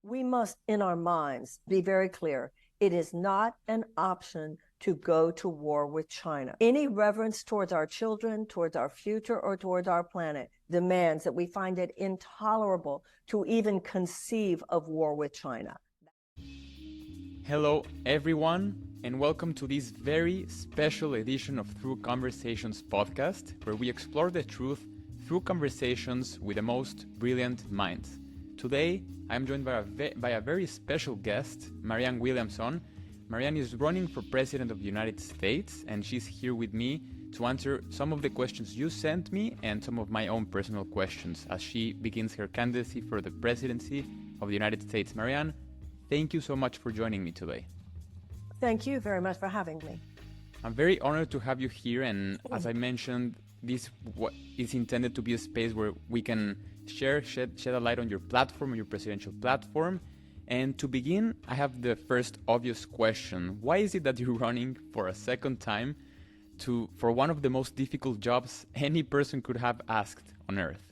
We must, in our minds, be very clear. It is not an option to go to war with China. Any reverence towards our children, towards our future, or towards our planet demands that we find it intolerable to even conceive of war with China. Hello, everyone, and welcome to this very special edition of Through Conversations podcast, where we explore the truth through conversations with the most brilliant minds. Today, I'm joined by a very special guest, Marianne Williamson. Marianne is running for President of the United States, and she's here with me to answer some of the questions you sent me and some of my own personal questions as she begins her candidacy for the presidency of the United States. Marianne, thank you so much for joining me today. Thank you very much for having me. I'm very honored to have you here, and as I mentioned, this is intended to be a space where we can shed a light on your platform, your presidential platform. And to begin, I have the first obvious question. Why is it that you're running for a second time for one of the most difficult jobs any person could have asked on earth?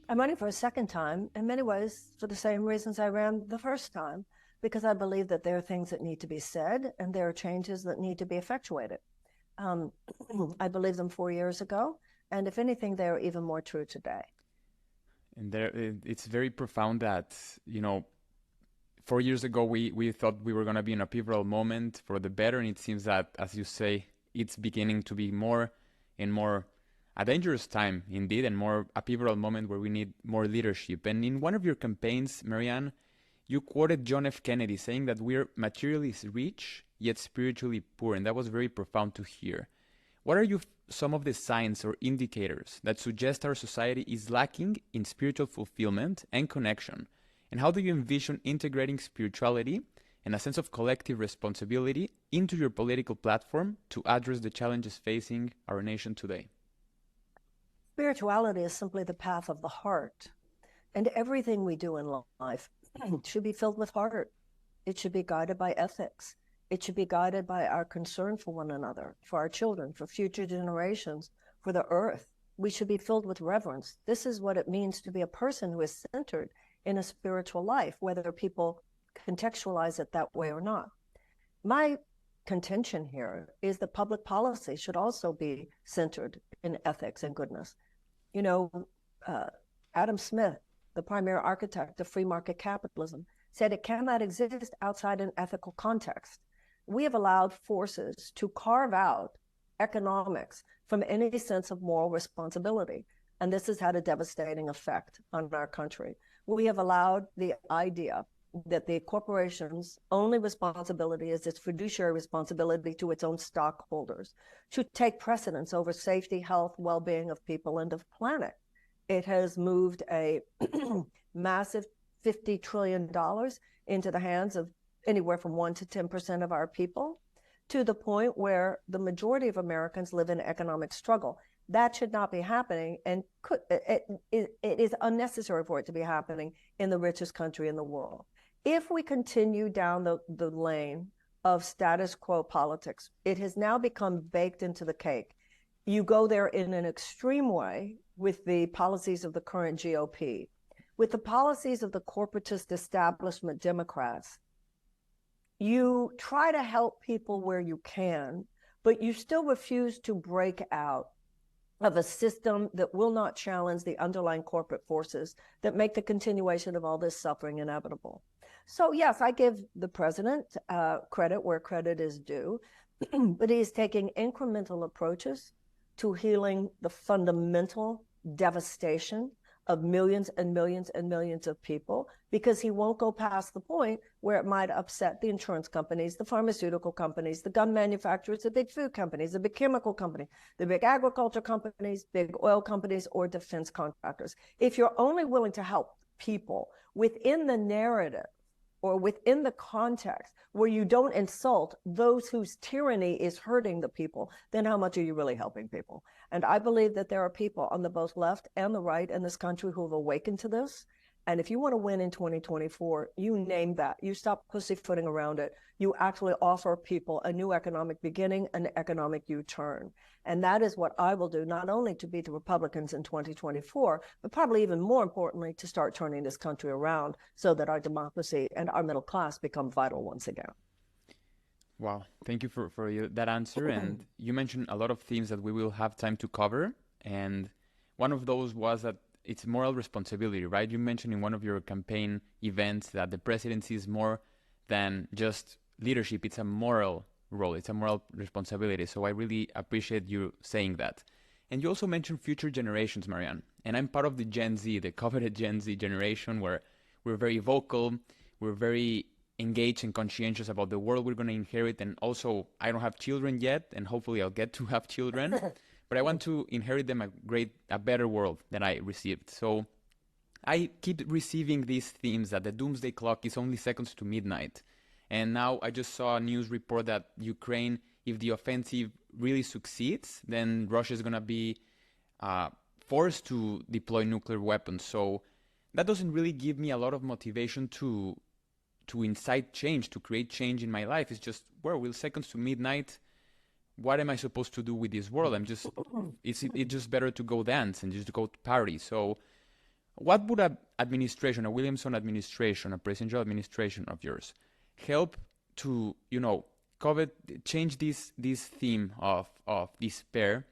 I'm running for a second time, in many ways, for the same reasons I ran the first time, because I believe that there are things that need to be said and there are changes that need to be effectuated. I believed them 4 years ago, and if anything, they are even more true today. And it's very profound that, 4 years ago, we thought we were going to be in a pivotal moment for the better, and it seems that, as you say, it's beginning to be more and more a dangerous time indeed, and more a pivotal moment where we need more leadership. And in one of your campaigns, Marianne, you quoted John F. Kennedy saying that we're materially rich, yet spiritually poor, and that was very profound to hear. What are some of the signs or indicators that suggest our society is lacking in spiritual fulfillment and connection? And how do you envision integrating spirituality and a sense of collective responsibility into your political platform to address the challenges facing our nation today? Spirituality is simply the path of the heart. And everything we do in life should be filled with heart. It should be guided by ethics. It should be guided by our concern for one another, for our children, for future generations, for the earth. We should be filled with reverence. This is what it means to be a person who is centered in a spiritual life, whether people contextualize it that way or not. My contention here is that public policy should also be centered in ethics and goodness. Adam Smith, the primary architect of free market capitalism, said it cannot exist outside an ethical context. We have allowed forces to carve out economics from any sense of moral responsibility. And this has had a devastating effect on our country. We have allowed the idea that the corporation's only responsibility is its fiduciary responsibility to its own stockholders to take precedence over safety, health, well-being of people and of planet. It has moved a massive $50 trillion into the hands of anywhere from 1% to 10% of our people, to the point where the majority of Americans live in economic struggle. That should not be happening, and it is unnecessary for it to be happening in the richest country in the world. If we continue down the lane of status quo politics, it has now become baked into the cake. You go there in an extreme way with the policies of the current GOP, with the policies of the corporatist establishment Democrats. You try to help people where you can, but you still refuse to break out of a system that will not challenge the underlying corporate forces that make the continuation of all this suffering inevitable. So yes, I give the president credit where credit is due, but he is taking incremental approaches to healing the fundamental devastation of millions and millions and millions of people, because he won't go past the point where it might upset the insurance companies, the pharmaceutical companies, the gun manufacturers, the big food companies, the big chemical companies, the big agriculture companies, big oil companies, or defense contractors. If you're only willing to help people within the narrative or within the context where you don't insult those whose tyranny is hurting the people, then how much are you really helping people? And I believe that there are people on the both left and the right in this country who have awakened to this, And if you want to win in 2024, you name that. You stop pussyfooting around it. You actually offer people a new economic beginning, an economic U-turn. And that is what I will do, not only to beat the Republicans in 2024, but probably even more importantly, to start turning this country around so that our democracy and our middle class become vital once again. Wow, thank you for that answer. And you mentioned a lot of themes that we will have time to cover. And one of those was that it's moral responsibility, right? You mentioned in one of your campaign events that the presidency is more than just leadership. It's a moral role. It's a moral responsibility. So I really appreciate you saying that. And you also mentioned future generations, Marianne. And I'm part of the Gen Z, the coveted Gen Z generation, where we're very vocal, we're very engaged and conscientious about the world we're going to inherit. And also, I don't have children yet, and hopefully I'll get to have children. But I want to inherit them a better world than I received. So I keep receiving these themes that the doomsday clock is only seconds to midnight. And now I just saw a news report that Ukraine, if the offensive really succeeds, then Russia is going to be forced to deploy nuclear weapons. So that doesn't really give me a lot of motivation to incite change, to create change in my life. It's just, well, will seconds to midnight, what am I supposed to do with this world? It's just better to go dance and just go to party. So what would a administration, a Williamson administration, a presidential administration of yours, help to, change this theme of despair,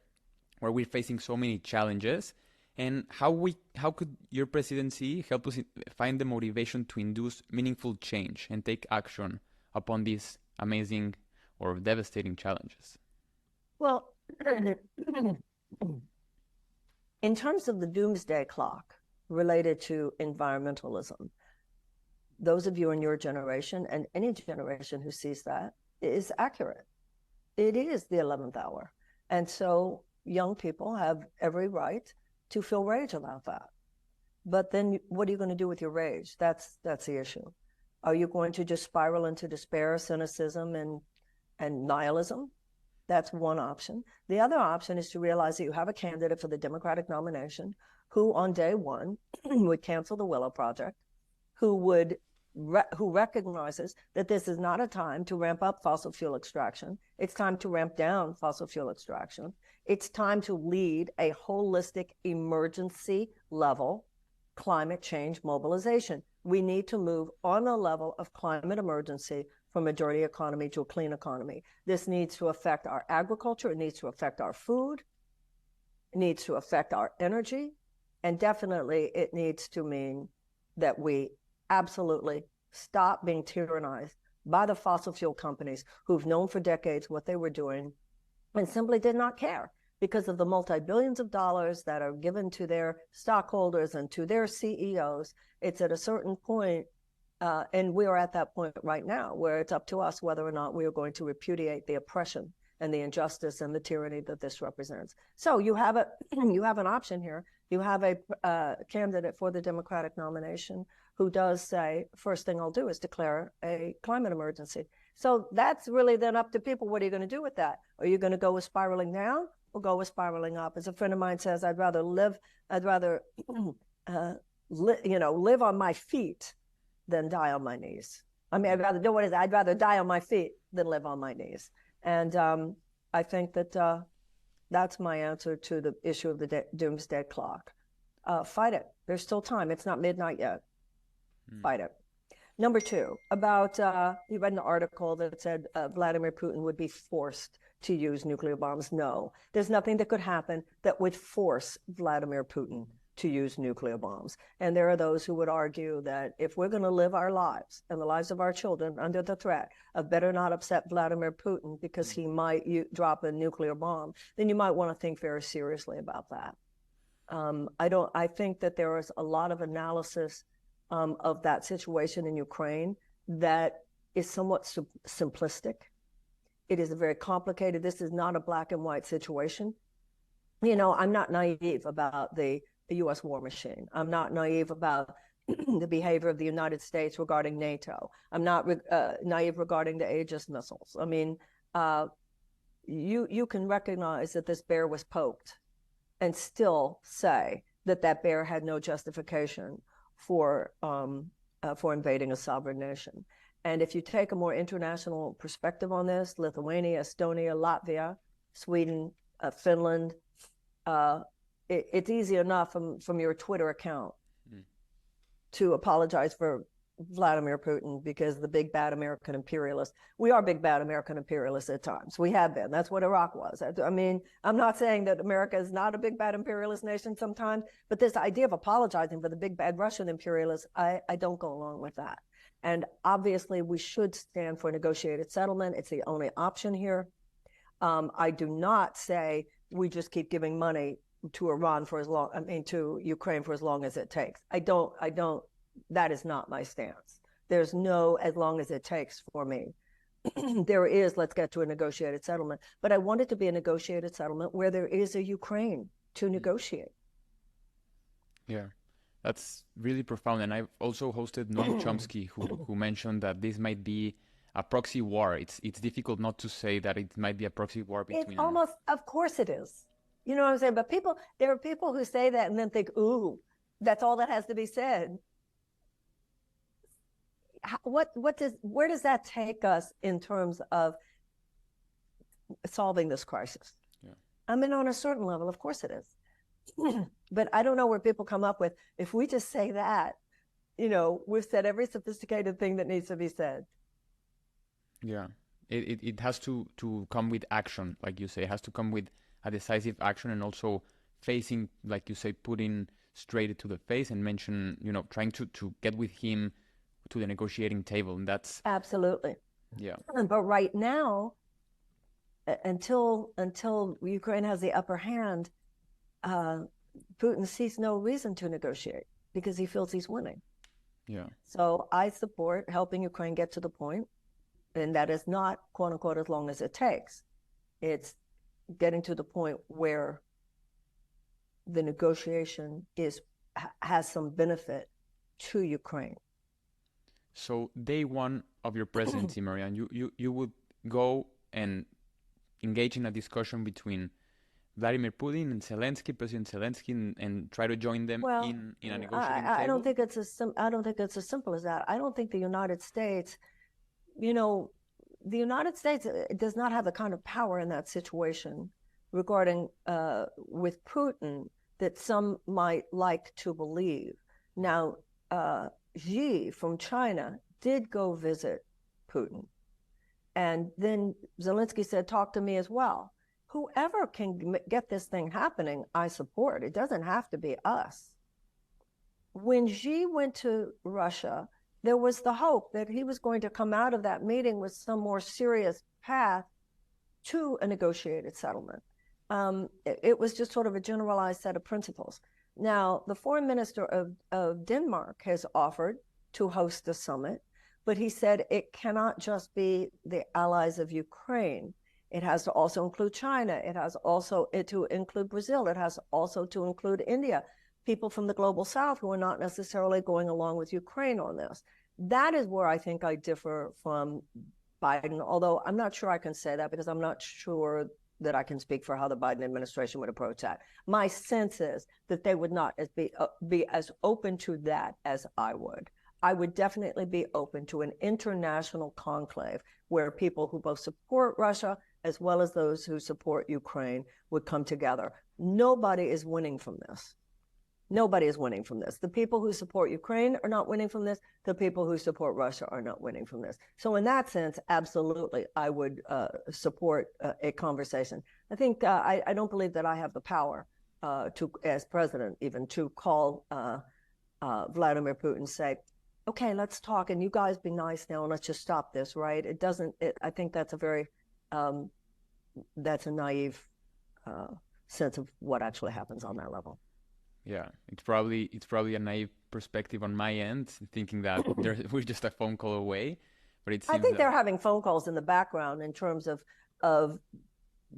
where we're facing so many challenges, and how could your presidency help us find the motivation to induce meaningful change and take action upon these amazing or devastating challenges? Well, in terms of the doomsday clock related to environmentalism, those of you in your generation and any generation who sees that is accurate. It is the 11th hour. And so young people have every right to feel rage about that. But then what are you going to do with your rage? That's the issue. Are you going to just spiral into despair, cynicism, and nihilism? That's one option. The other option is to realize that you have a candidate for the Democratic nomination who on day one would cancel the Willow Project, who recognizes that this is not a time to ramp up fossil fuel extraction. It's time to ramp down fossil fuel extraction. It's time to lead a holistic emergency level climate change mobilization. We need to move on a level of climate emergency from a dirty economy to a clean economy. This needs to affect our agriculture. It needs to affect our food. It needs to affect our energy. And definitely it needs to mean that we absolutely stop being tyrannized by the fossil fuel companies who've known for decades what they were doing and simply did not care because of the multi-billions of dollars that are given to their stockholders and to their CEOs. It's at a certain point, and we are at that point right now, where it's up to us whether or not we are going to repudiate the oppression and the injustice and the tyranny that this represents. So you have an option here. You have a candidate for the Democratic nomination who does say, first thing I'll do is declare a climate emergency. So that's really then up to people. What are you going to do with that? Are you going to go with spiraling down or go with spiraling up? As a friend of mine says, I'd rather live on my feet than die on my knees. I mean, I'd rather die on my feet than live on my knees. And I think that that's my answer to the issue of the doomsday clock. Fight it. There's still time. It's not midnight yet. Fight it. Number two, about, you read an article that said Vladimir Putin would be forced to use nuclear bombs. No, there's nothing that could happen that would force Vladimir Putin to use nuclear bombs. And there are those who would argue that if we're going to live our lives and the lives of our children under the threat of better not upset Vladimir Putin because he might drop a nuclear bomb, then you might want to think very seriously about that. I think that there is a lot of analysis of that situation in Ukraine that is somewhat simplistic. It is a very complicated, this is not a black and white situation. You know, I'm not naive about the U.S. war machine. I'm not naive about the behavior of the United States regarding NATO. I'm not naive regarding the Aegis missiles. I mean, you can recognize that this bear was poked and still say that that bear had no justification for invading a sovereign nation. And if you take a more international perspective on this, Lithuania, Estonia, Latvia, Sweden, Finland, it's easy enough from your Twitter account to apologize for Vladimir Putin because the big bad American imperialist. We are big bad American imperialists at times. We have been. That's what Iraq was. I mean, I'm not saying that America is not a big bad imperialist nation sometimes, but this idea of apologizing for the big bad Russian imperialists, I don't go along with that. And obviously, we should stand for a negotiated settlement. It's the only option here. I do not say we just keep giving money to Iran for as long, to Ukraine for as long as it takes. I don't, that is not my stance. There's no as long as it takes for me. There is, let's get to a negotiated settlement. But I want it to be a negotiated settlement where there is a Ukraine to negotiate. Yeah, that's really profound. And I've also hosted Noam Chomsky, who mentioned that this might be a proxy war. It's difficult not to say that it might be a proxy war between. It's almost, of course it is. You know what I'm saying? But there are people who say that and then think, ooh, that's all that has to be said. Where does that take us in terms of solving this crisis? Yeah. I mean, on a certain level, of course it is. But I don't know where people come up with, if we just say that, we've said every sophisticated thing that needs to be said. Yeah, it has to come with action, like you say. It has to come with a decisive action, and also facing, like you say, putting straight to the face and mention, trying to get with him to the negotiating table. And that's absolutely. Yeah. But right now, until Ukraine has the upper hand, Putin sees no reason to negotiate because he feels he's winning. Yeah. So I support helping Ukraine get to the point, and that is not, quote unquote, as long as it takes. It's getting to the point where the negotiation has some benefit to Ukraine. So day one of your presidency, Marianne, you would go and engage in a discussion between Vladimir Putin and President Zelensky, and try to join them in a negotiating table? I don't think it's as simple as that. I don't think the United States, the United States does not have the kind of power in that situation regarding with Putin that some might like to believe. Now, Xi from China did go visit Putin. And then Zelensky said, talk to me as well. Whoever can get this thing happening, I support. It doesn't have to be us. When Xi went to Russia, there was the hope that he was going to come out of that meeting with some more serious path to a negotiated settlement. It was just sort of a generalized set of principles. Now, the foreign minister of Denmark has offered to host a summit, but he said it cannot just be the allies of Ukraine. It has to also include China. It has also to include Brazil. It has also to include India, people from the global south who are not necessarily going along with Ukraine on this. That is where I think I differ from Biden, although I'm not sure I can say that because I'm not sure that I can speak for how the Biden administration would approach that. My sense is that they would not be as open to that as I would. I would definitely be open to an international conclave where people who both support Russia as well as those who support Ukraine would come together. Nobody is winning from this. Nobody is winning from this. The people who support Ukraine are not winning from this. The people who support Russia are not winning from this. So in that sense, absolutely, I would support a conversation. I think I don't believe that I have the power to, as president, even to call Vladimir Putin, say, okay, let's talk, and you guys be nice now, and let's just stop this, right? It doesn't. I think that's a very that's a naive sense of what actually happens on that level. Yeah, it's probably a naive perspective on my end, thinking that we're just a phone call away. But it seems I think they're having phone calls in the background in terms of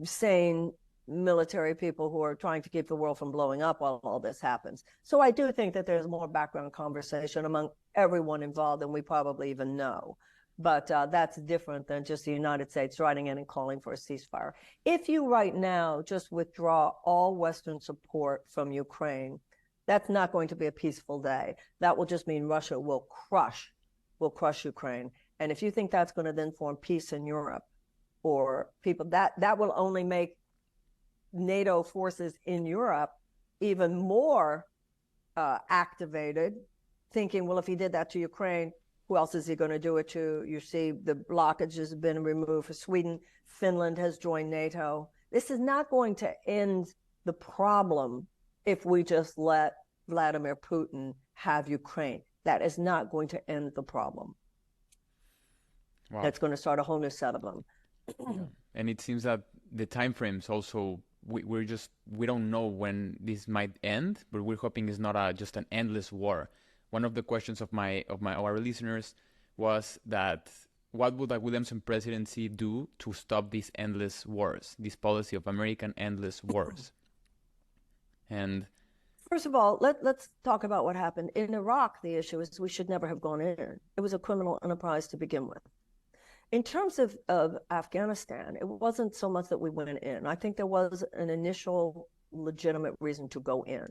sane military people who are trying to keep the world from blowing up while all this happens. So I do think that there's more background conversation among everyone involved than we probably even know. But that's different than just the United States writing in and calling for a ceasefire. If you right now just withdraw all Western support from Ukraine, That's not going to be a peaceful day. That will just mean Russia will crush Ukraine. And if you think that's going to then form peace in Europe or people, that will only make NATO forces in Europe even more activated, thinking, well, if he did that to Ukraine, who else is he going to do it to? You see the blockage has been removed for Sweden. Finland has joined NATO. This is not going to end the problem if we just let Vladimir Putin have Ukraine. That is not going to end the problem. Wow. That's going to start a whole new set of them. Yeah. And it seems that the time frames also, we don't know when this might end, but we're hoping it's not just an endless war. One of the questions of our listeners was that what would the Williamson presidency do to stop these endless wars, this policy of American endless wars? And first of all, let's talk about what happened in Iraq. The issue is we should never have gone in. It was a criminal enterprise to begin with. In terms of Afghanistan, it wasn't so much that we went in. I think there was an initial legitimate reason to go in.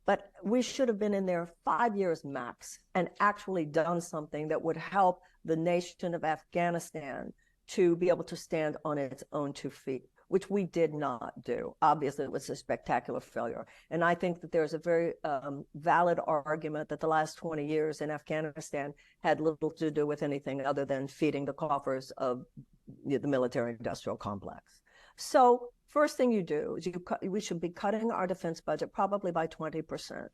But we should have been in there 5 years max and actually done something that would help the nation of Afghanistan to be able to stand on its own 2 feet, which we did not do. Obviously, it was a spectacular failure. And I think that there's a very valid argument that the last 20 years in Afghanistan had little to do with anything other than feeding the coffers of the military-industrial complex. So first thing you do is we should be cutting our defense budget probably by 20%.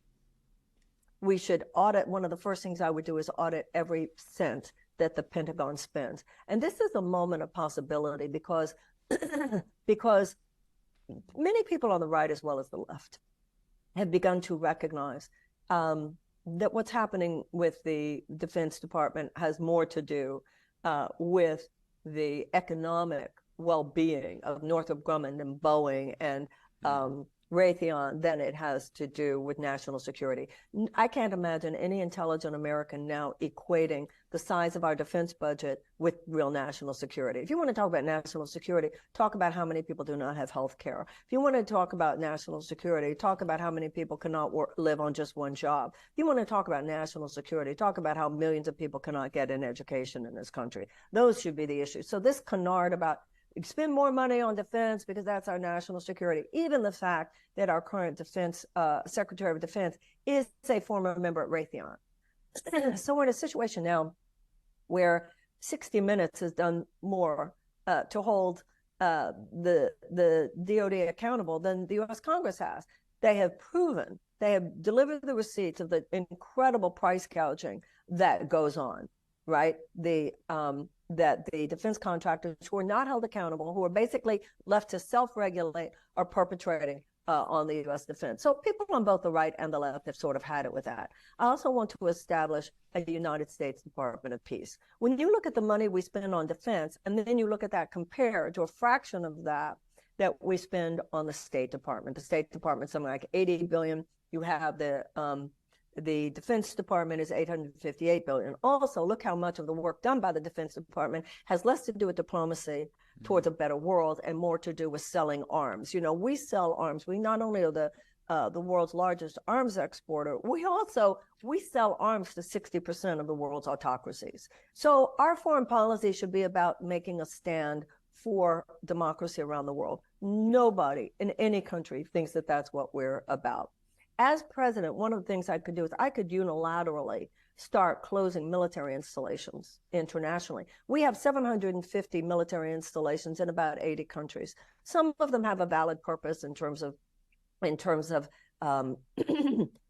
We should audit. One of the first things I would do is audit every cent that the Pentagon spends. And this is a moment of possibility because many people on the right as well as the left have begun to recognize that what's happening with the Defense Department has more to do with the economic well-being of Northrop Grumman and Boeing and Raytheon than it has to do with national security. I can't imagine any intelligent American now equating the size of our defense budget with real national security. If you want to talk about national security, talk about how many people do not have health care. If you want to talk about national security, talk about how many people cannot live on just one job. If you want to talk about national security, talk about how millions of people cannot get an education in this country. Those should be the issues. So this canard about spend more money on defense because that's our national security. Even the fact that our current defense Secretary of Defense is a former member at Raytheon. So we're in a situation now where 60 Minutes has done more to hold the DOD accountable than the U.S. Congress has. They have proven, they have delivered the receipts of the incredible price gouging that goes on, right? That the defense contractors who are not held accountable, who are basically left to self-regulate, are perpetrating on the U.S. defense. So people on both the right and the left have sort of had it with that. I also want to establish a United States Department of Peace. When you look at the money we spend on defense, and then you look at that compared to a fraction of that we spend on the State Department. The State Department, something like $80 billion. You have the Defense Department is $858 billion. Also, look how much of the work done by the Defense Department has less to do with diplomacy towards a better world and more to do with selling arms. You know, we sell arms. We not only are the world's largest arms exporter, we sell arms to 60% of the world's autocracies. So our foreign policy should be about making a stand for democracy around the world. Nobody in any country thinks that that's what we're about. As president, one of the things I could do is I could unilaterally start closing military installations internationally. We have 750 military installations in about 80 countries. Some of them have a valid purpose in terms of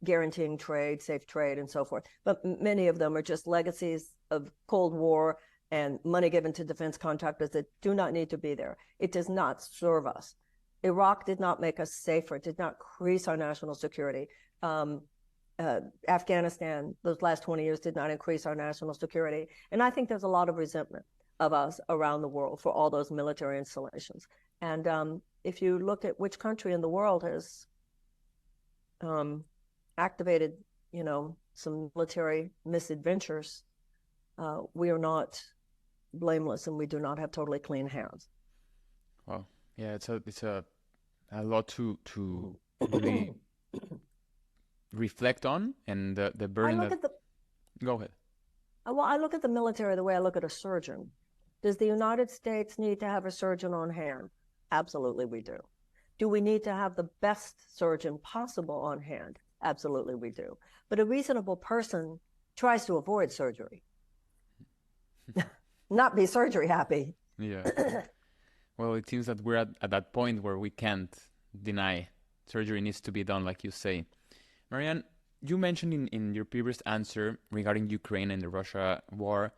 guaranteeing trade, safe trade, and so forth. But many of them are just legacies of Cold War and money given to defense contractors that do not need to be there. It does not serve us. Iraq did not make us safer. It did not increase our national security. Afghanistan, those last 20 years did not increase our national security. And I think there's a lot of resentment of us around the world for all those military installations. And if you look at which country in the world has activated, some military misadventures, we are not blameless and we do not have totally clean hands. Wow. Yeah, it's a lot to really reflect on, and the I burden look that... at the Go ahead. well, I look at the military the way I look at a surgeon. Does the United States need to have a surgeon on hand? Absolutely, we do. Do we need to have the best surgeon possible on hand? Absolutely, we do. But a reasonable person tries to avoid surgery, not be surgery happy. Yeah. Well, it seems that we're at that point where we can't deny surgery needs to be done, like you say. Marianne, you mentioned in your previous answer regarding Ukraine and the Russia war,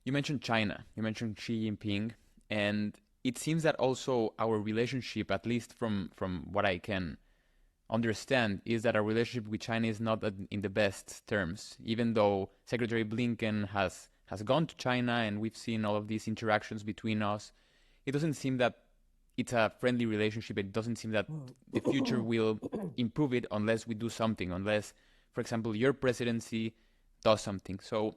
you mentioned China, you mentioned Xi Jinping, and it seems that also our relationship, at least from what I can understand, is that our relationship with China is not in the best terms, even though Secretary Blinken has gone to China and we've seen all of these interactions between us. It doesn't seem that it's a friendly relationship. It doesn't seem that the future will improve it unless we do something, unless, for example, your presidency does something. So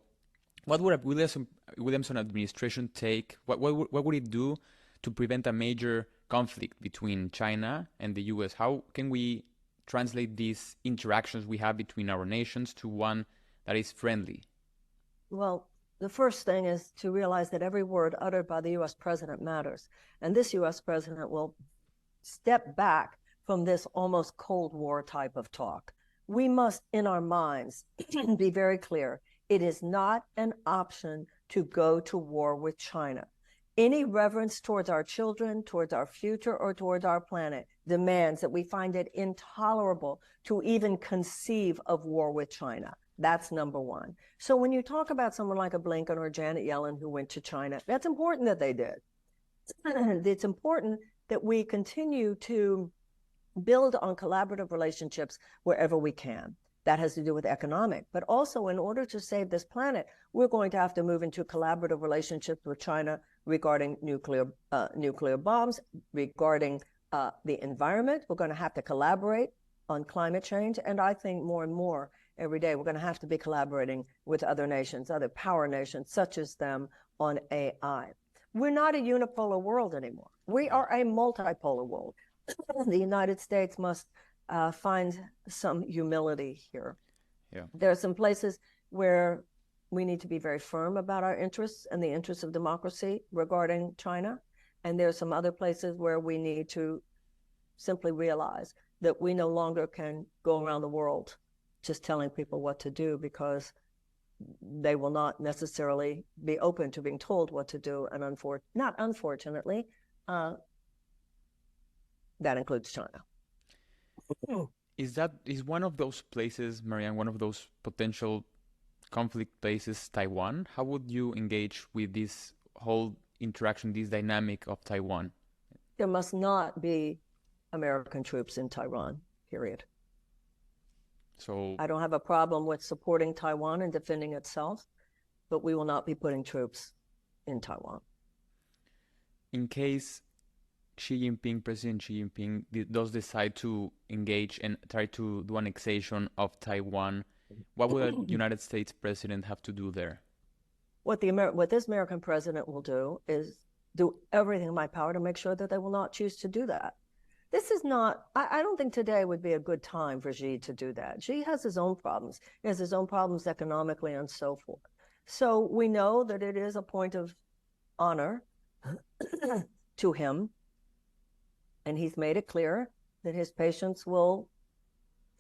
what would a Williamson administration take? What would it do to prevent a major conflict between China and the US? How can we translate these interactions we have between our nations to one that is friendly? Well, the first thing is to realize that every word uttered by the US president matters. And this US president will step back from this almost Cold War type of talk. We must, in our minds, be very clear. It is not an option to go to war with China. Any reverence towards our children, towards our future, or towards our planet demands that we find it intolerable to even conceive of war with China. That's number one. So when you talk about someone like a Blinken or Janet Yellen who went to China, that's important that they did. It's important that we continue to build on collaborative relationships wherever we can. That has to do with economic, but also in order to save this planet, we're going to have to move into collaborative relationships with China regarding nuclear bombs, regarding the environment. We're going to have to collaborate on climate change, and I think more and more every day we're going to have to be collaborating with other nations, other power nations, such as them, on AI. We're not a unipolar world anymore. We are a multipolar world. The United States must find some humility here. Yeah. There are some places where we need to be very firm about our interests and the interests of democracy regarding China. And there are some other places where we need to simply realize that we no longer can go around the world just telling people what to do, because they will not necessarily be open to being told what to do. And not unfortunately, that includes China. Is one of those places, Marianne, one of those potential conflict places, Taiwan? How would you engage with this whole interaction, this dynamic of Taiwan? There must not be American troops in Taiwan, period. So I don't have a problem with supporting Taiwan and defending itself, but we will not be putting troops in Taiwan. In case President Xi Jinping does decide to engage and try to do annexation of Taiwan, what would a United States president have to do there? What this American president will do is do everything in my power to make sure that they will not choose to do that. This is not, I don't think today would be a good time for Xi to do that. Xi has his own problems. He has his own problems economically and so forth. So we know that it is a point of honor to him. And he's made it clear that his patience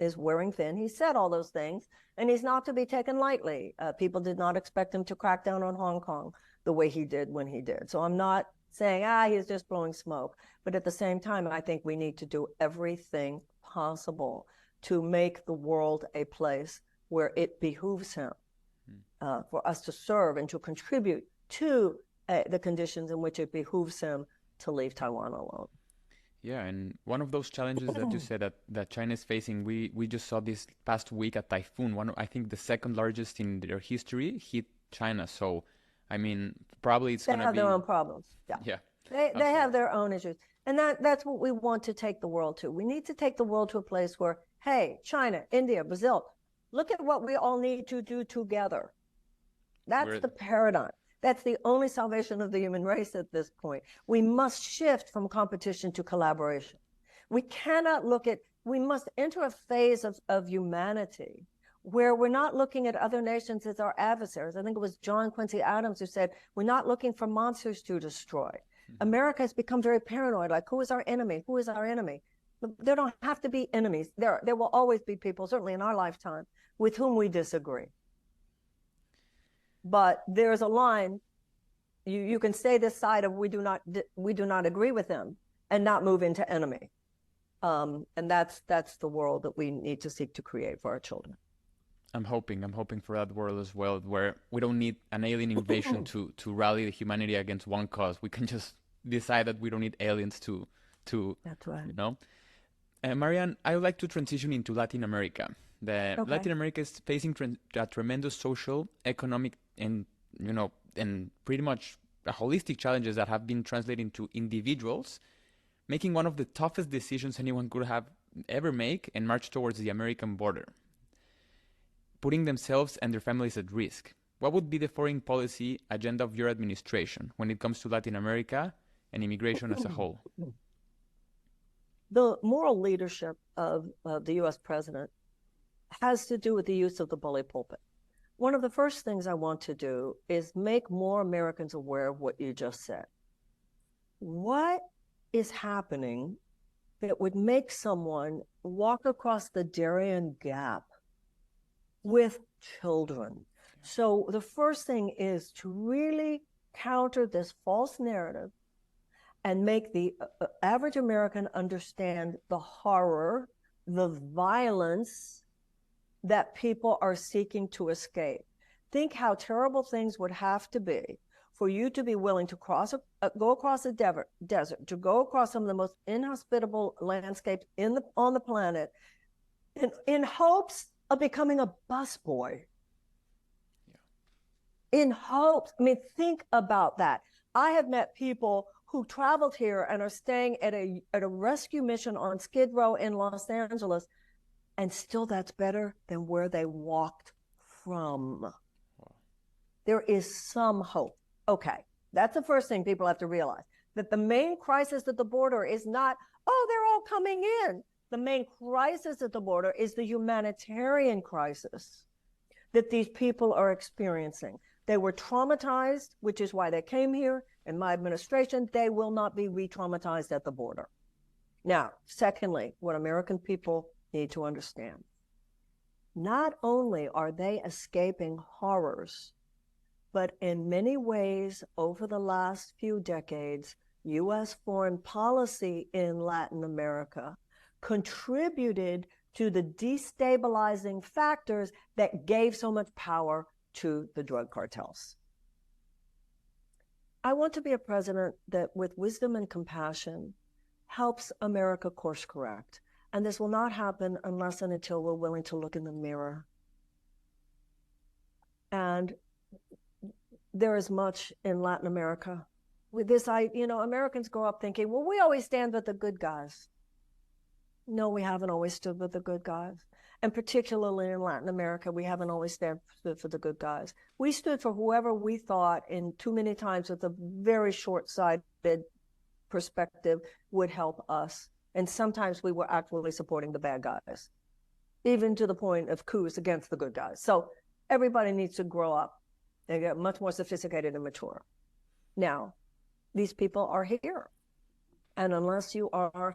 is wearing thin. He said all those things, and he's not to be taken lightly. People did not expect him to crack down on Hong Kong the way he did when he did. So I'm not saying, he's just blowing smoke. But at the same time, I think we need to do everything possible to make the world a place where it behooves him for us to serve and to contribute to the conditions in which it behooves him to leave Taiwan alone. Yeah, and one of those challenges that you said that China is facing, we just saw this past week a typhoon, I think the second largest in their history, hit China. So, I mean, probably it's going to be... They have their own problems. Yeah. They have their own issues. And that's what we want to take the world to. We need to take the world to a place where, hey, China, India, Brazil, look at what we all need to do together. That's the paradigm. That's the only salvation of the human race at this point. We must shift from competition to collaboration. We cannot look at we must enter a phase of humanity where we're not looking at other nations as our adversaries. I think it was John Quincy Adams who said, we're not looking for monsters to destroy. America has become very paranoid, like, who is our enemy? Who is our enemy? There don't have to be enemies. There will always be people, certainly in our lifetime, with whom we disagree. But there's a line, you can stay this side of we do not agree with them and not move into enemy. And that's the world that we need to seek to create for our children. I'm hoping for that world as well, where we don't need an alien invasion to rally the humanity against one cause. We can just decide that we don't need aliens to That's right. you know. Marianne, I would like to transition into Latin America. Latin America is facing a tremendous social, economic, and and pretty much holistic challenges that have been translated into individuals making one of the toughest decisions anyone could have ever make and march towards the American border, putting themselves and their families at risk. What would be the foreign policy agenda of your administration when it comes to Latin America and immigration as a whole? The moral leadership of the U.S. president has to do with the use of the bully pulpit. One of the first things I want to do is make more Americans aware of what you just said. What is happening that would make someone walk across the Darien Gap with children? So the first thing is to really counter this false narrative and make the average American understand the horror, the violence that people are seeking to escape. Think how terrible things would have to be for you to be willing to go across a desert, to go across some of the most inhospitable landscapes on the planet in hopes of becoming a busboy. Yeah. In hopes. I mean, think about that. I have met people who traveled here and are staying at a rescue mission on Skid Row in Los Angeles, and still that's better than where they walked from. Wow. There is some hope. Okay, that's the first thing people have to realize, that the main crisis at the border is not, oh, they're all coming in. The main crisis at the border is the humanitarian crisis that these people are experiencing. They were traumatized, which is why they came here. In my administration, they will not be re-traumatized at the border. Now, secondly, what American people need to understand, not only are they escaping horrors, but in many ways, over the last few decades, U.S. foreign policy in Latin America contributed to the destabilizing factors that gave so much power to the drug cartels. I want to be a president that, with wisdom and compassion, helps America course correct. And this will not happen unless and until we're willing to look in the mirror. And there is much in Latin America. With this, Americans grow up thinking, well, we always stand with the good guys. No, we haven't always stood with the good guys. And particularly in Latin America, we haven't always stood for the good guys. We stood for whoever we thought, in too many times with a very short-sighted perspective, would help us. And sometimes we were actually supporting the bad guys, even to the point of coups against the good guys. So everybody needs to grow up and get much more sophisticated and mature. Now, these people are here. And unless you are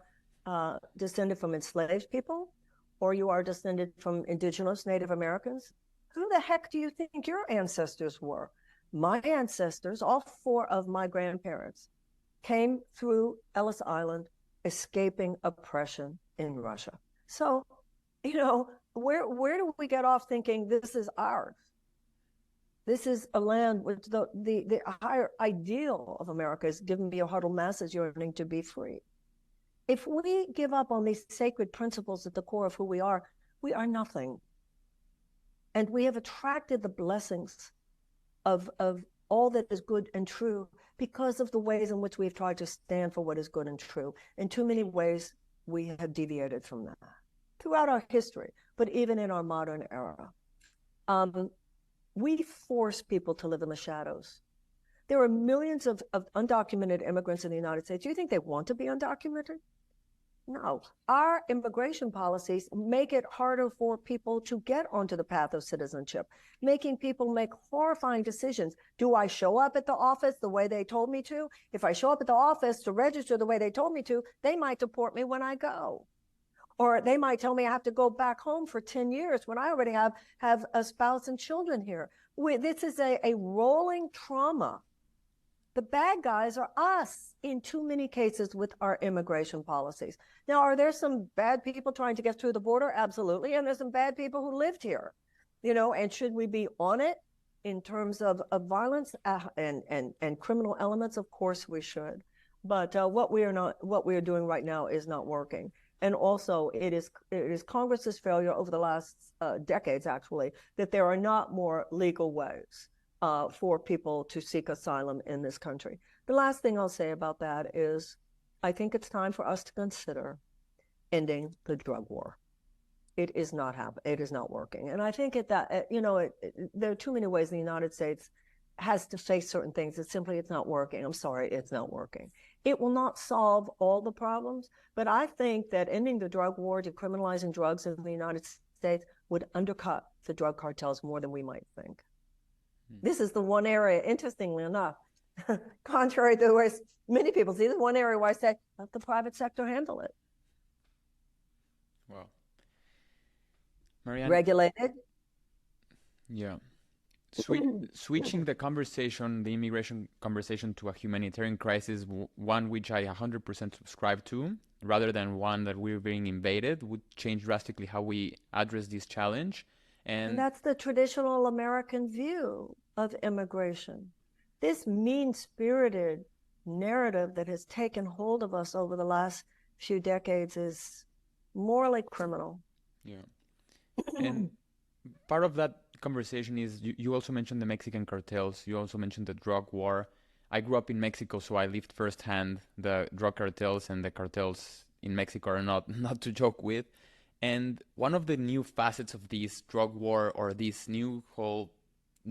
descended from enslaved people, or you are descended from indigenous Native Americans, who the heck do you think your ancestors were? My ancestors, all four of my grandparents, came through Ellis Island, escaping oppression in Russia. So, where do we get off thinking this is ours? This is a land with the higher ideal of America is giving me a huddled masses yearning to be free. If we give up on these sacred principles at the core of who we are nothing. And we have attracted the blessings of all that is good and true because of the ways in which we've tried to stand for what is good and true. In too many ways, we have deviated from that throughout our history, but even in our modern era. We force people to live in the shadows. There are millions of undocumented immigrants in the United States. Do you think they want to be undocumented? No, our immigration policies make it harder for people to get onto the path of citizenship, making people make horrifying decisions. Do I show up at the office the way they told me to? If I show up at the office to register the way they told me to, they might deport me when I go. Or they might tell me I have to go back home for 10 years when I already have a spouse and children here. This is a rolling trauma. The bad guys are us in too many cases with our immigration policies. Now, are there some bad people trying to get through the border? Absolutely. And there's some bad people who lived here, and should we be on it in terms of violence and criminal elements? Of course we should. But what we are doing right now is not working. And also it is Congress's failure over the last decades, actually, that there are not more legal ways for people to seek asylum in this country. The last thing I'll say about that is I think it's time for us to consider ending the drug war. It is not working. And I think there are too many ways the United States has to face certain things. It's not working. I'm sorry, it's not working. It will not solve all the problems, but I think that ending the drug war, decriminalizing drugs in the United States would undercut the drug cartels more than we might think. This is the one area, interestingly enough, contrary to the way many people see, this is one area where I say, let the private sector handle it. Wow. Marianne? Regulated. Yeah. Switching the immigration conversation to a humanitarian crisis, one which I 100% subscribe to, rather than one that we're being invaded, would change drastically how we address this challenge. And that's the traditional American view of immigration. This mean-spirited narrative that has taken hold of us over the last few decades is morally criminal. Yeah. And part of that conversation is you also mentioned the Mexican cartels. You also mentioned the drug war. I grew up in Mexico, so I lived firsthand the drug cartels, and the cartels in Mexico are not to joke with. And one of the new facets of this drug war, or this new whole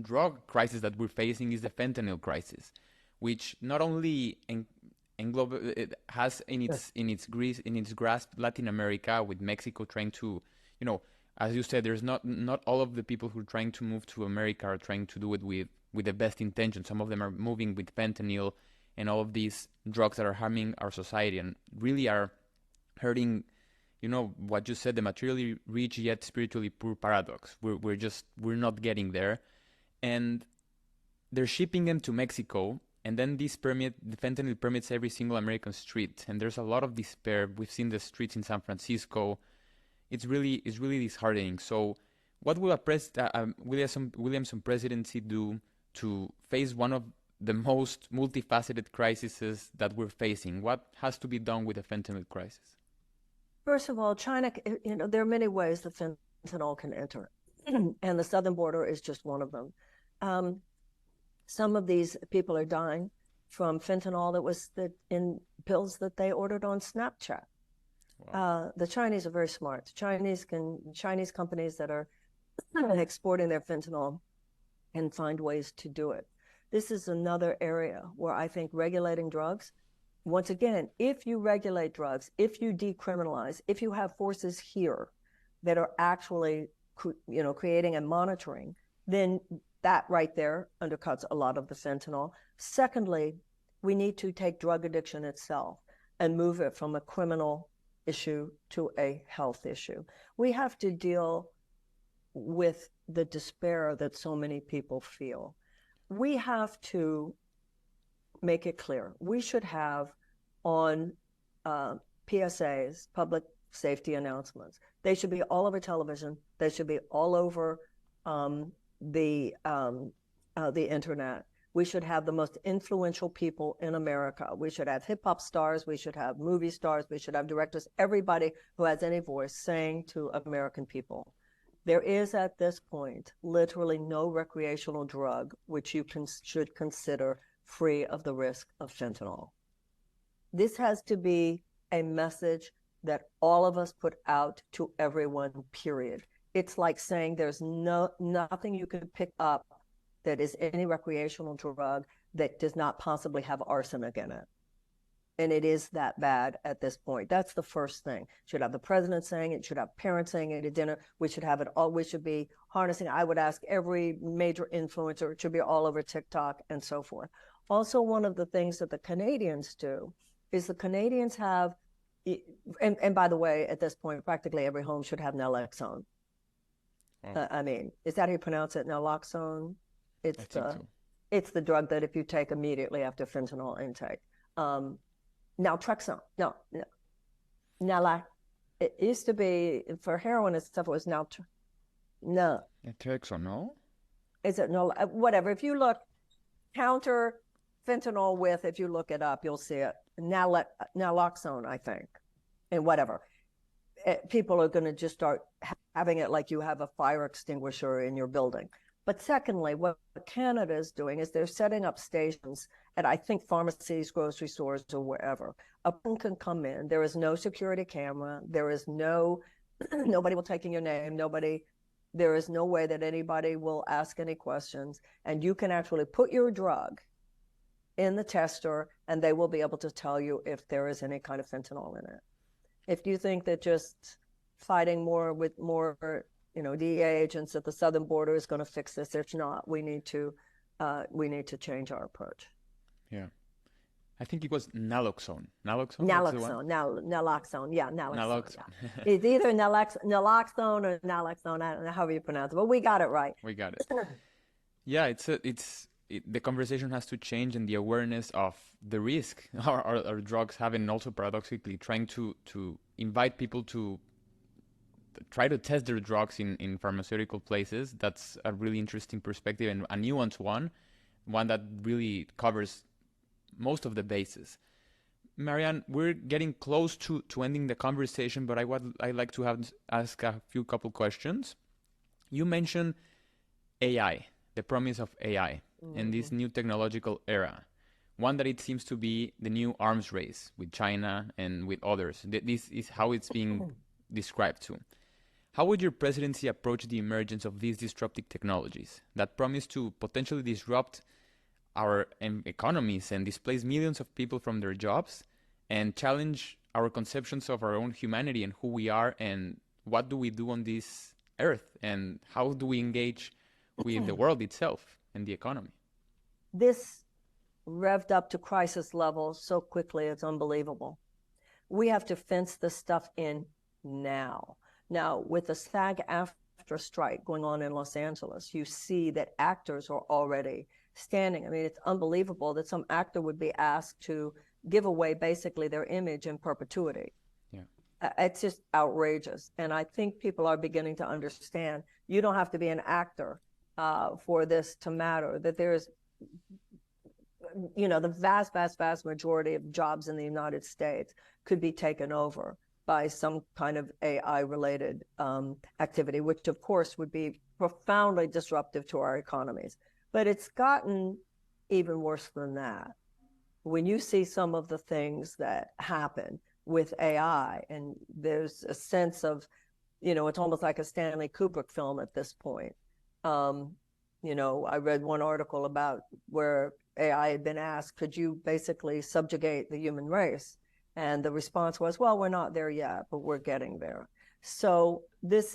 drug crisis that we're facing, is the fentanyl crisis, which not only it has in its grasp Latin America, with Mexico trying to, as you said, there's not all of the people who are trying to move to America are trying to do it with the best intentions. Some of them are moving with fentanyl and all of these drugs that are harming our society and really are hurting, what you said, the materially rich yet spiritually poor paradox. We're not getting there. And they're shipping them to Mexico, and then the fentanyl permeates every single American street. And there's a lot of despair. We've seen the streets in San Francisco. It's really disheartening. So what will a Williamson presidency do to face one of the most multifaceted crises that we're facing? What has to be done with the fentanyl crisis? First of all, China, there are many ways the fentanyl can enter, and the southern border is just one of them. Some of these people are dying from fentanyl that was in pills that they ordered on Snapchat. Wow. The Chinese are very smart. Chinese companies that are exporting their fentanyl can find ways to do it. This is another area where I think regulating drugs, once again, if you regulate drugs, if you decriminalize, if you have forces here that are actually, creating and monitoring, then that right there undercuts a lot of the fentanyl. Secondly, we need to take drug addiction itself and move it from a criminal issue to a health issue. We have to deal with the despair that so many people feel. We have to make it clear. We should have on PSAs, public safety announcements. They should be all over television. They should be all over the internet. We should have the most influential people in America. We should have hip hop stars. We should have movie stars. We should have directors, everybody who has any voice saying to American people, there is at this point literally no recreational drug which you should consider free of the risk of fentanyl. This has to be a message that all of us put out to everyone, period. It's like saying there's nothing you can pick up that is any recreational drug that does not possibly have arsenic in it. And it is that bad at this point. That's the first thing. Should have the president saying it, should have parents saying it at dinner. We should have it all. We should be harnessing. I would ask every major influencer, it should be all over TikTok and so forth. Also, one of the things that the Canadians do is the Canadians have, and by the way, at this point, practically every home should have naloxone. Oh. I mean, is that how you pronounce it? Naloxone? It's the drug that if you take immediately after fentanyl intake. Naltrexone. No. It used to be for heroin and stuff. It was Naltrexone. No. Is it no? Whatever. If you look counter fentanyl with, if you look it up, you'll see it. Naloxone, I think, and whatever. People are going to just start having it like you have a fire extinguisher in your building. But secondly, what Canada is doing is they're setting up stations at, I think, pharmacies, grocery stores, or wherever. A person can come in. There is no security camera. There is nobody will take in your name. There is no way that anybody will ask any questions. And you can actually put your drug in the tester, and they will be able to tell you if there is any kind of fentanyl in it. If you think that just fighting more with more DEA agents at the southern border is going to fix this, it's not. We need to change our approach. Yeah, I think it was naloxone. Naloxone. Yeah, naloxone. Yeah. It's either naloxone or naloxone. I don't know how you pronounce it, but we got it right. We got it. Yeah, the conversation has to change, and the awareness of the risk our drugs have, and also paradoxically trying to invite people to try to test their drugs in pharmaceutical places. That's a really interesting perspective, and a nuanced one that really covers most of the bases. Marianne, we're getting close to ending the conversation, but I'd like to ask a couple questions. You mentioned AI, the promise of AI, in this new technological era, one that it seems to be the new arms race with China and with others. This is how it's being described too. How would your presidency approach the emergence of these disruptive technologies that promise to potentially disrupt our economies and displace millions of people from their jobs and challenge our conceptions of our own humanity and who we are and what do we do on this earth and how do we engage with the world itself and the economy? This revved up to crisis level so quickly, it's unbelievable. We have to fence this stuff in now. Now, with the SAG-AFTRA strike going on in Los Angeles, you see that actors are already standing. I mean, it's unbelievable that some actor would be asked to give away basically their image in perpetuity. Yeah. It's just outrageous. And I think people are beginning to understand you don't have to be an actor for this to matter, that there's, the vast majority of jobs in the United States could be taken over by some kind of AI-related activity, which of course would be profoundly disruptive to our economies. But it's gotten even worse than that. When you see some of the things that happen with AI, and there's a sense of, it's almost like a Stanley Kubrick film at this point. I read one article about where AI had been asked, could you basically subjugate the human race? And the response was, well, we're not there yet, but we're getting there. So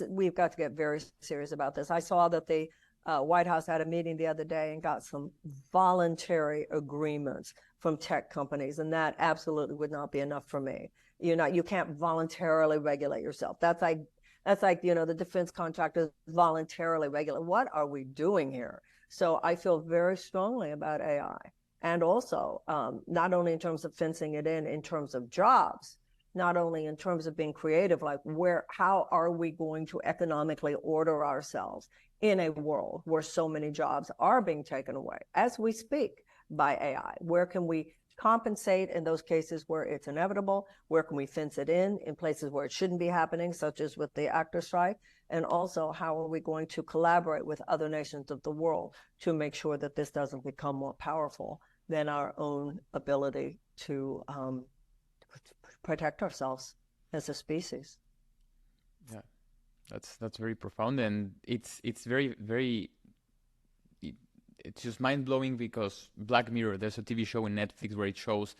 we've got to get very serious about this. I saw that the White House had a meeting the other day and got some voluntary agreements from tech companies, and that absolutely would not be enough for me. You can't voluntarily regulate yourself. That's like the defense contractors voluntarily regulate. What are we doing here? So I feel very strongly about AI. And also, not only in terms of fencing it in terms of jobs, not only in terms of being creative, like how are we going to economically order ourselves in a world where so many jobs are being taken away as we speak by AI? Where can we compensate in those cases where it's inevitable? Where can we fence it in places where it shouldn't be happening, such as with the actor strike? And also, how are we going to collaborate with other nations of the world to make sure that this doesn't become more powerful than our own ability to protect ourselves as a species? Yeah, that's very profound, and it's very, very. It's just mind blowing because Black Mirror. There's a TV show in Netflix where it shows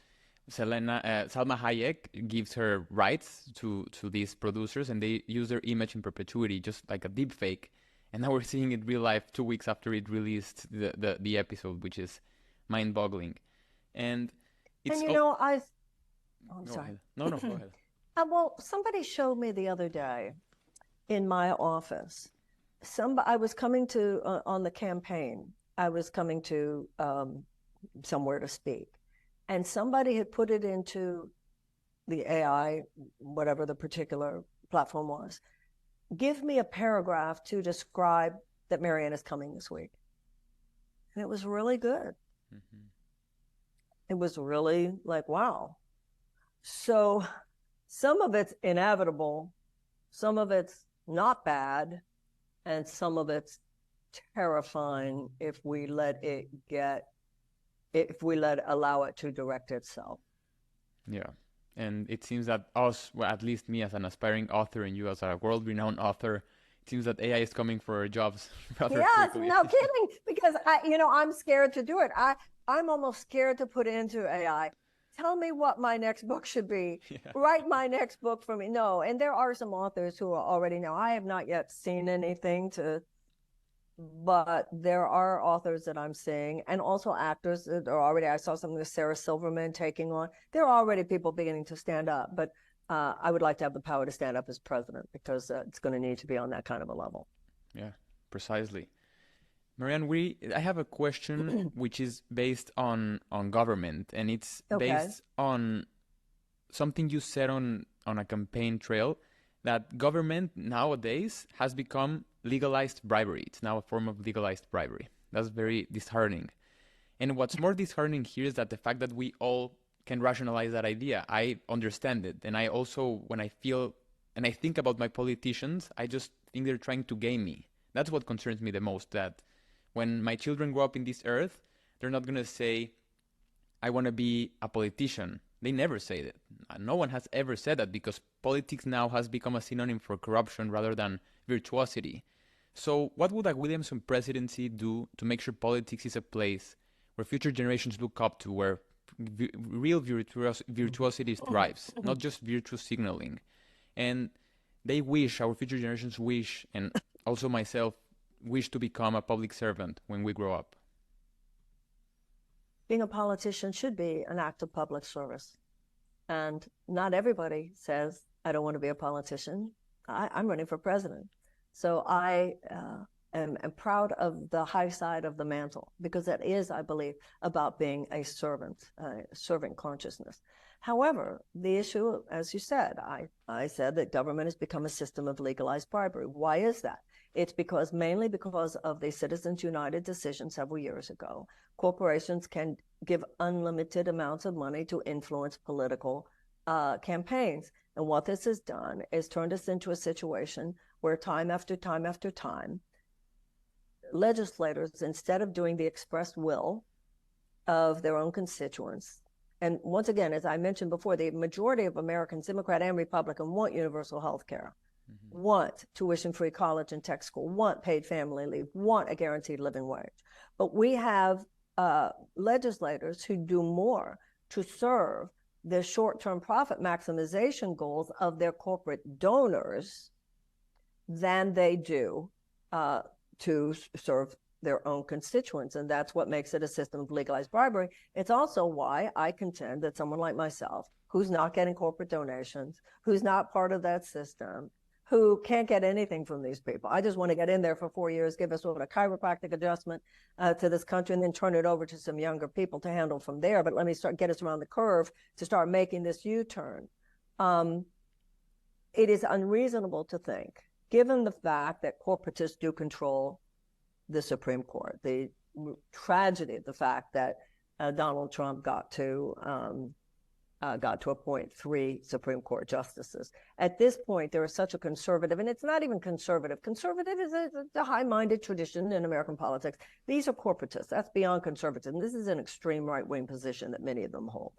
Salma Hayek gives her rights to these producers, and they use their image in perpetuity, just like a deep fake. And now we're seeing it real life 2 weeks after it released the episode, which is mind-boggling. And it's And I'm go sorry. ahead. No, go ahead. Well, somebody showed me the other day in my office. I was coming to on the campaign. I was coming to somewhere to speak, and somebody had put it into the AI, whatever the particular platform was. Give me a paragraph to describe that Marianne is coming this week, and it was really good. Mm-hmm. It was really like, wow. So some of it's inevitable, some of it's not bad, and some of it's terrifying if we allow it to direct itself. Yeah. And it seems that us, well, at least me as an aspiring author and you as a world-renowned author, it seems that AI is coming for our jobs rather quickly. No kidding, because I'm scared to do it. I'm almost scared to put into AI. Tell me what my next book should be. Yeah. Write my next book for me. No, and there are some authors who are already now. I have not yet seen anything but there are authors that I'm seeing, and also actors that are already. I saw something with Sarah Silverman taking on. There are already people beginning to stand up, but I would like to have the power to stand up as president, because it's going to need to be on that kind of a level. Yeah, precisely. Marianne, I have a question which is based on government, and it's based on something you said on a campaign trail, that government nowadays has become legalized bribery. It's now a form of legalized bribery. That's very disheartening. And what's more disheartening here is that the fact that we all can rationalize that idea. I understand it. And I also, when I feel and I think about my politicians, I just think they're trying to game me. That's what concerns me the most, that when my children grow up in this earth, they're not going to say, I want to be a politician. They never say that. No one has ever said that, because politics now has become a synonym for corruption rather than virtuosity. So what would a Williamson presidency do to make sure politics is a place where future generations look up to, where real virtuosity thrives, not just virtue signaling? And they wish, our future generations wish, and also myself, wish to become a public servant when we grow up. Being a politician should be an act of public service. And not everybody says, I don't want to be a politician. I'm running for president. So I am proud of the high side of the mantle, because that is, I believe, about being a servant consciousness. However, the issue, as you said, I said that government has become a system of legalized bribery. Why is that? It's mainly because of the Citizens United decision several years ago. Corporations can give unlimited amounts of money to influence political campaigns. And what this has done is turned us into a situation where time after time after time, legislators, instead of doing the expressed will of their own constituents, and once again, as I mentioned before, the majority of Americans, Democrat and Republican, want universal health care, want tuition-free college and tech school, want paid family leave, want a guaranteed living wage. But we have legislators who do more to serve the short-term profit maximization goals of their corporate donors than they do to serve their own constituents. And that's what makes it a system of legalized bribery. It's also why I contend that someone like myself, who's not getting corporate donations, who's not part of that system, who can't get anything from these people. I just want to get in there for 4 years, give us a chiropractic adjustment to this country, and then turn it over to some younger people to handle from there. But let me get us around the curve to start making this U-turn. It is unreasonable to think, given the fact that corporatists do control the Supreme Court, the tragedy of the fact that Donald Trump got to appoint 3 Supreme Court justices. At this point, there is such a conservative, and it's not even conservative. Conservative is a high-minded tradition in American politics. These are corporatists. That's beyond conservatism. This is an extreme right-wing position that many of them hold.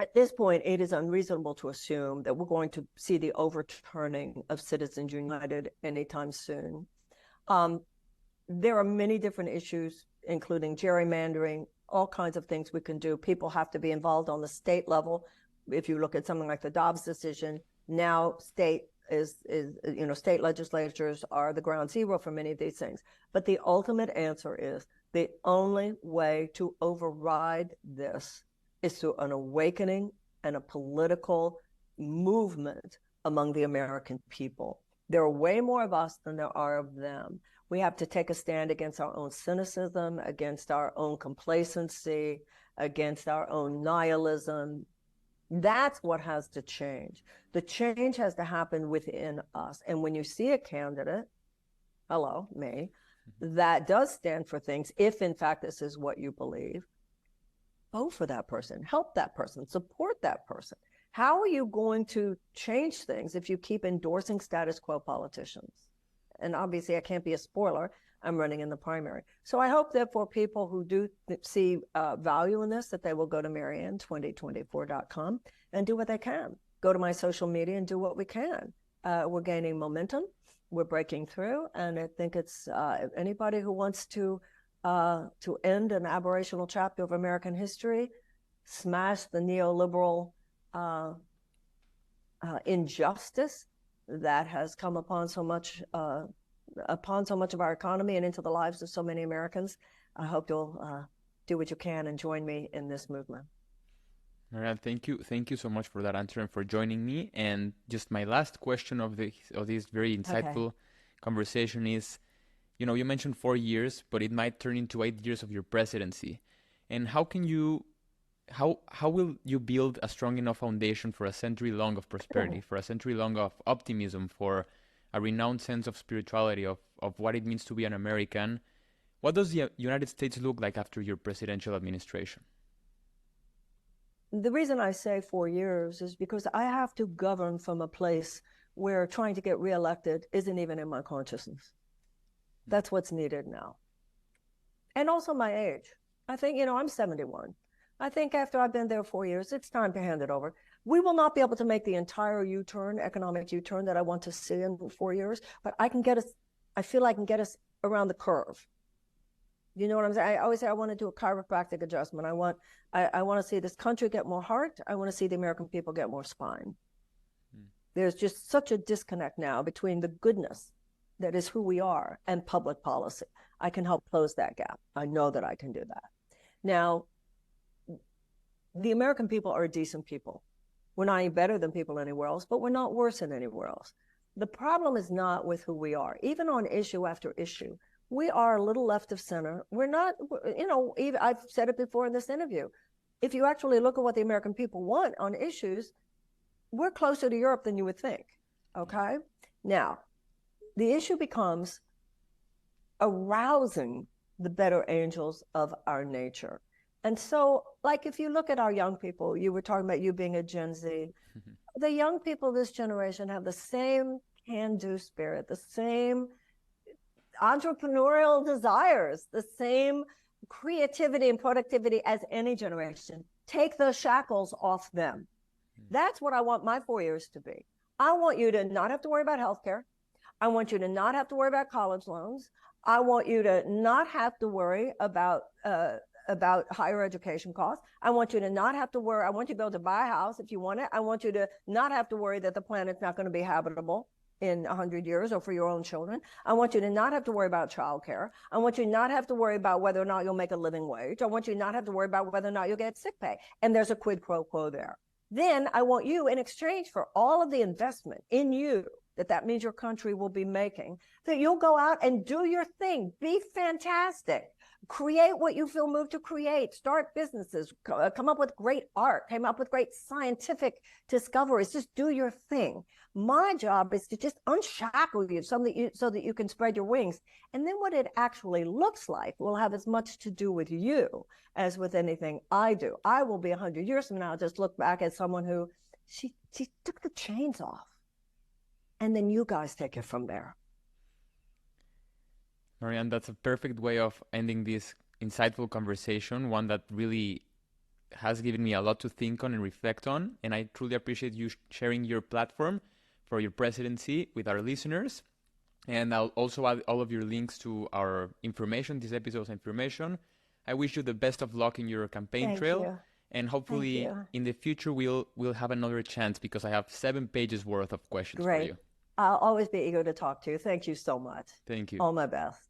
At this point, it is unreasonable to assume that we're going to see the overturning of Citizens United anytime soon. There are many different issues, including gerrymandering, all kinds of things we can do. People have to be involved on the state level. If you look at something like the Dobbs decision, now state legislatures are the ground zero for many of these things. But the ultimate answer is the only way to override this is through an awakening and a political movement among the American people. There are way more of us than there are of them. We have to take a stand against our own cynicism, against our own complacency, against our own nihilism. That's what has to change. The change has to happen within us. And when you see a candidate, hello, me, that does stand for things, if in fact this is what you believe, vote for that person, help that person, support that person. How are you going to change things if you keep endorsing status quo politicians? And obviously I can't be a spoiler, I'm running in the primary. So I hope that for people who do see value in this, that they will go to Marianne2024.com and do what they can. Go to my social media and do what we can. We're gaining momentum, we're breaking through, and I think it's anybody who wants to end an aberrational chapter of American history, smash the neoliberal injustice that has come upon so much of our economy and into the lives of so many Americans. I hope you'll do what you can and join me in this movement. Marianne, thank you so much for that answer and for joining me. And just my last question of this very insightful conversation is, you mentioned 4 years, but it might turn into 8 years of your presidency. And how will you build a strong enough foundation for a century long of prosperity, for a century long of optimism, for a renowned sense of spirituality, of what it means to be an American? What does the United States look like after your presidential administration? The reason I say 4 years is because I have to govern from a place where trying to get reelected isn't even in my consciousness. That's what's needed now. And also my age. I think, I'm 71. I think after I've been there 4 years, it's time to hand it over. We will not be able to make the entire economic U-turn that I want to see in 4 years, but I feel I can get us around the curve. You know what I'm saying? I always say I want to do a chiropractic adjustment. I want to see this country get more heart. I want to see the American people get more spine. There's just such a disconnect now between the goodness that is who we are and public policy. I can help close that gap. I know that I can do that. Now, the American people are decent people. We're not any better than people anywhere else, but we're not worse than anywhere else. The problem is not with who we are. Even on issue after issue, we are a little left of center. We're not, even I've said it before in this interview. If you actually look at what the American people want on issues, we're closer to Europe than you would think, okay? Now, the issue becomes arousing the better angels of our nature. And so, like, if you look at our young people, you were talking about you being a Gen Z, the young people of this generation have the same can-do spirit, the same entrepreneurial desires, the same creativity and productivity as any generation. Take the shackles off them. That's what I want my 4 years to be. I want you to not have to worry about healthcare. I want you to not have to worry about college loans. I want you to not have to worry about higher education costs. I want you to not have to worry. I want you to be able to buy a house if you want it. I want you to not have to worry that the planet's not going to be habitable in 100 years or for your own children. I want you to not have to worry about childcare. I want you not have to worry about whether or not you'll make a living wage. I want you not have to worry about whether or not you'll get sick pay. And there's a quid pro quo there. Then I want you, in exchange for all of the investment in you that means your country will be making, that you'll go out and do your thing. Be fantastic. Create what you feel moved to create. Start businesses. Come up with great art. Come up with great scientific discoveries. Just do your thing. My job is to just unshackle you so that you can spread your wings. And then what it actually looks like will have as much to do with you as with anything I do. I will be 100 years from now just look back at someone who she took the chains off. And then you guys take it from there. Marianne, that's a perfect way of ending this insightful conversation, one that really has given me a lot to think on and reflect on. And I truly appreciate you sharing your platform for your presidency with our listeners. And I'll also add all of your links to our information, this episode's information, I wish you the best of luck in your campaign Thank trail. you. And Thank hopefully you. in the future we'll have another chance, because I have 7 pages worth of questions for Great. you. I'll always be eager to talk to you. Thank you so much. Thank you. All my best.